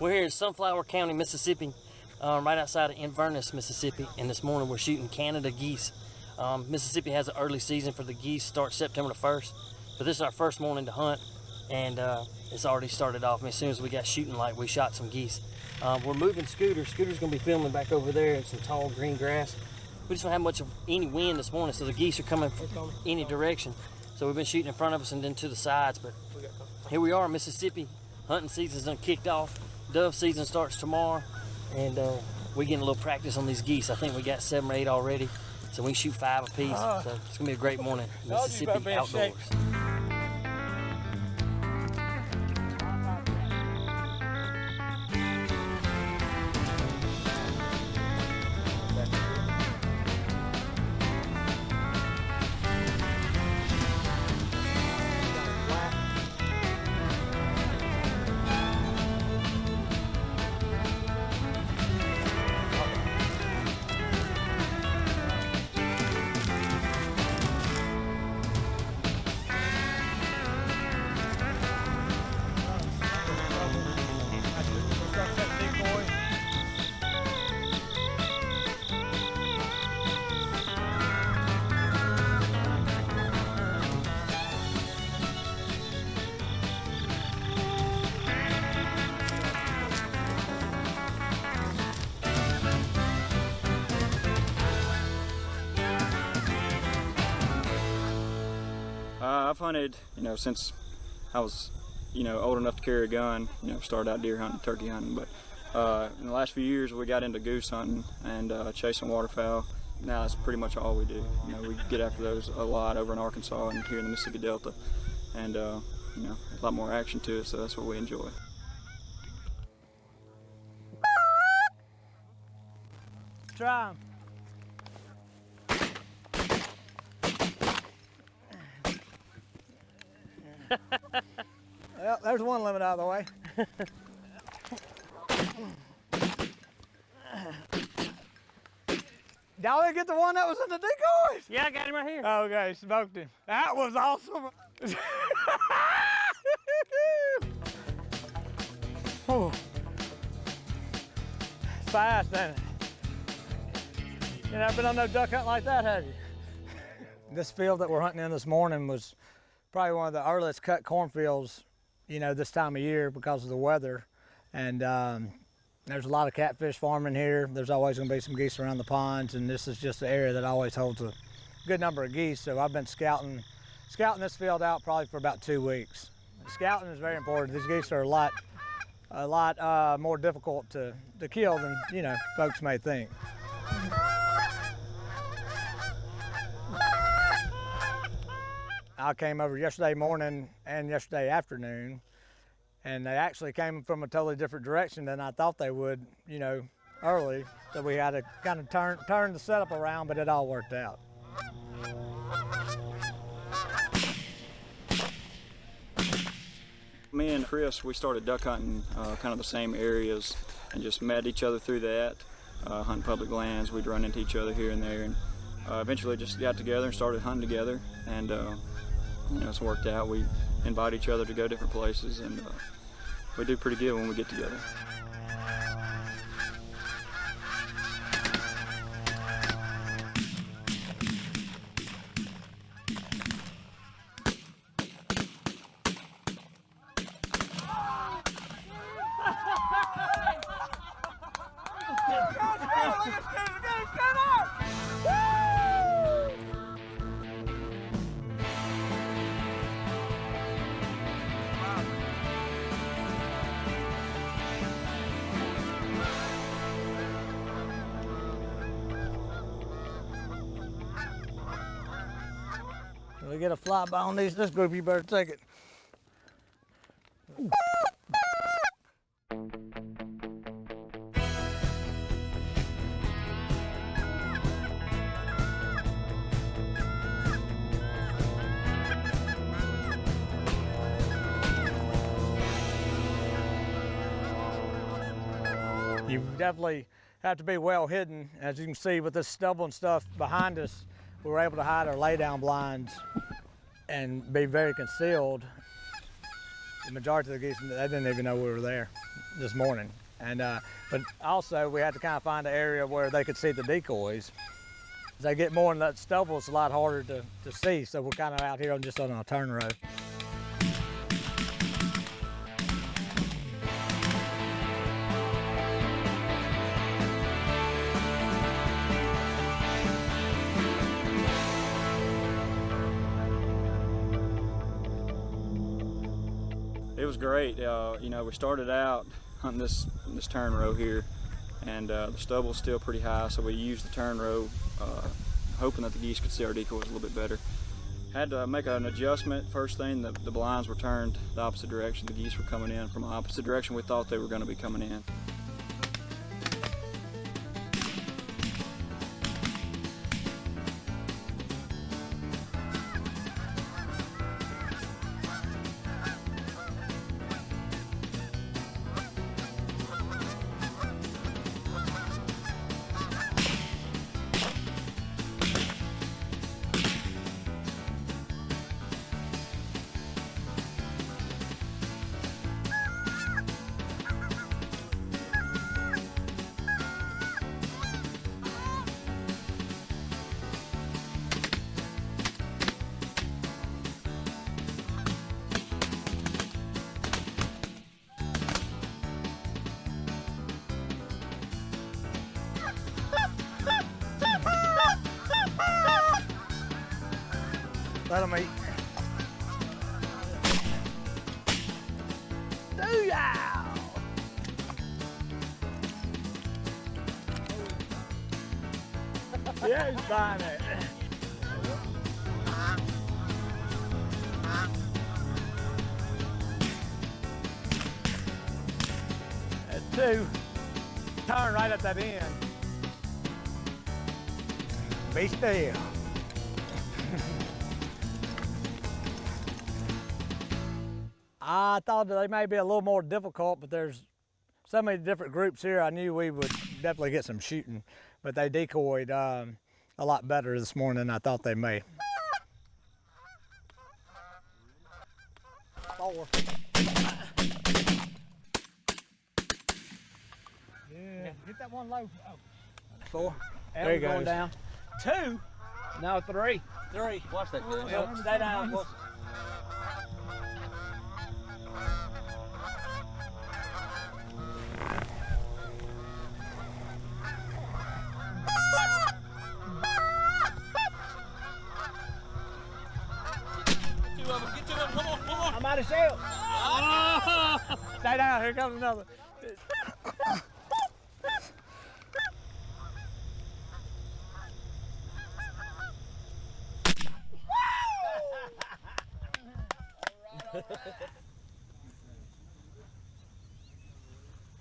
We're here in Sunflower County, Mississippi, right outside of Inverness, Mississippi, and this morning we're shooting Canada geese. Mississippi has an early season for the geese, starts September the 1st, but this is our first morning to hunt, and it's already started off. As soon as we got shooting light, we shot some geese. We're moving Scooter. Scooter's going to be filming back over there in some tall green grass. We just don't have much of any wind this morning, so the geese are coming from any direction. So we've been shooting in front of us and then to the sides, but here we are in Mississippi. Hunting season's done kicked off. Dove season starts tomorrow, and we're getting a little practice on these geese. I think we got 7 or 8 already, so we can shoot 5 apiece. So it's gonna be a great morning, Mississippi outdoors. I've hunted, since I was, old enough to carry a gun. Started out deer hunting, turkey hunting, but in the last few years we got into goose hunting and chasing waterfowl. Now that's pretty much all we do. We get after those a lot over in Arkansas and here in the Mississippi Delta, and a lot more action to it, so that's what we enjoy. Try 'em. Well, there's one limit out of the way. Y'all didn't get the one that was in the decoys? Yeah, I got him right here. Okay, smoked him. That was awesome. It's fast, ain't it? You never been on no duck hunt like that, have you? This field that we're hunting in this morning was probably one of the earliest cut cornfields, this time of year because of the weather. And there's a lot of catfish farming here. There's always going to be some geese around the ponds, and this is just an area that always holds a good number of geese. So I've been scouting this field out probably for about 2 weeks. Scouting is very important. These geese are a lot more difficult to kill than folks may think. I came over yesterday morning and yesterday afternoon, and they actually came from a totally different direction than I thought they would, early. So we had to kind of turn the setup around, but it all worked out. Me and Chris, we started duck hunting kind of the same areas and just met each other through that, hunting public lands. We'd run into each other here and there, and eventually just got together and started hunting together, and it's worked out. We invite each other to go different places, and we do pretty good when we get together. We get a flyby on this group, you better take it. You definitely have to be well hidden. As you can see with this stubble and stuff behind us, we were able to hide our lay down blinds and be very concealed. The majority of the geese, they didn't even know we were there. this morning. And but also we had to kind of find an area where they could see the decoys. As they get more in that stubble, it's a lot harder to see. So we're kind of out here just on a turn row. It was great. You know, we started out hunting this turn row here, and the stubble's still pretty high, so we used the turn row, hoping that the geese could see our decoys a little bit better. Had to make an adjustment. First thing, the blinds were turned the opposite direction. The geese were coming in from the opposite direction we thought they were going to be coming in. Let them eat. Doo-yow! Yeah, he's buying it. At 2, turn right at that end. Be still. I thought that they may be a little more difficult, but there's so many different groups here. I knew we would definitely get some shooting, but they decoyed a lot better this morning than I thought they may. 4. Yeah, get that one low. Oh. 4. There you go. Going down. 2. No, 3. 3. Watch that. Well, stay down. Get to him. Come on. I'm out of shell. Stay down. Here comes another.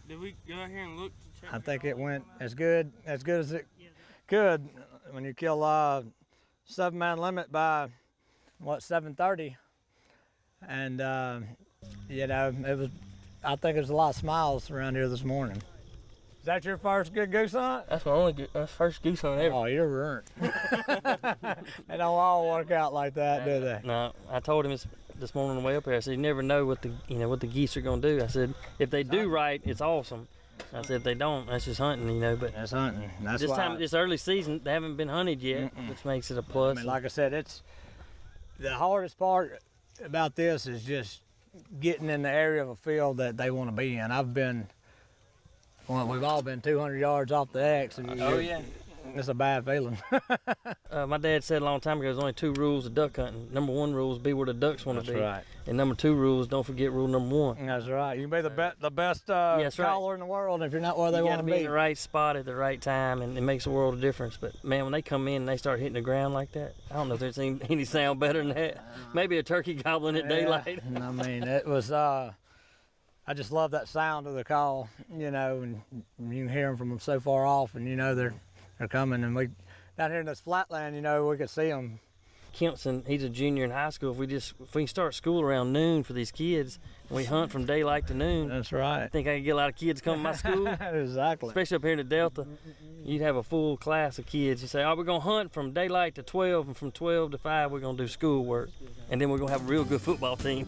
Did we go out here and look to check? I think it went as good as it could when you kill 7-man limit by what 7:30, and you know it was. I think there's a lot of smiles around here this morning. Is that your first good goose hunt? That's my first goose hunt ever. Oh, you're ruined. They don't all work out like that, do they? No, I told him this morning on the way up here. I said, you never know what the geese are gonna do. I said, if they do right, it's awesome. I said, if they don't, that's just hunting, you know. But That's hunting. That's this why time, this early season, they haven't been hunted yet, which makes it a plus. I mean, like I said, it's the hardest part about this is just getting in the area of a field that they want to be in. We've all been 200 yards off the X, and Oh yeah. it's a bad feeling. My dad said a long time ago, there's only 2 rules of duck hunting. Number 1 rule is be where the ducks want to be. That's right. And number 2 rule is don't forget rule number 1. That's right. You can be the best That's right. caller in the world if you're not where they You want gotta to be be. in the right spot at the right time, and it makes a world of difference. But man, when they come in and they start hitting the ground like that, I don't know if there's any sound better than that. Maybe a turkey gobbling at daylight. Yeah. I mean, it was. I just love that sound of the call, you know, and you can hear them from so far off, and you know they're coming. And we down here in this flatland, you know, we could see them. Kempson, he's a junior in high school. If we can start school around noon for these kids, and we hunt from daylight to noon, That's right. I think I can get a lot of kids coming to my school. Exactly. Especially up here in the Delta, you'd have a full class of kids. You say, oh, we're gonna hunt from daylight to 12, and from 12 to 5, we're gonna do schoolwork, and then we're gonna have a real good football team.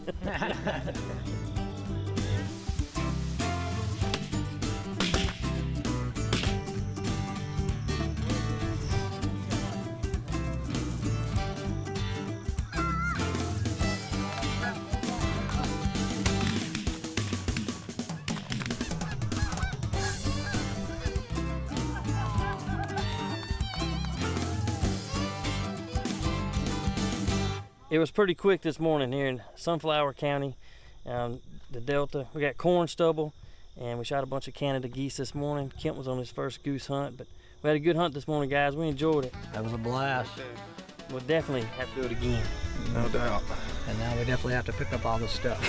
It was pretty quick this morning here in Sunflower County, the Delta. We got corn stubble, and we shot a bunch of Canada geese this morning. Kent was on his first goose hunt, but we had a good hunt this morning, guys. We enjoyed it. That was a blast. We'll definitely have to do it again. No doubt. And now we definitely have to pick up all this stuff.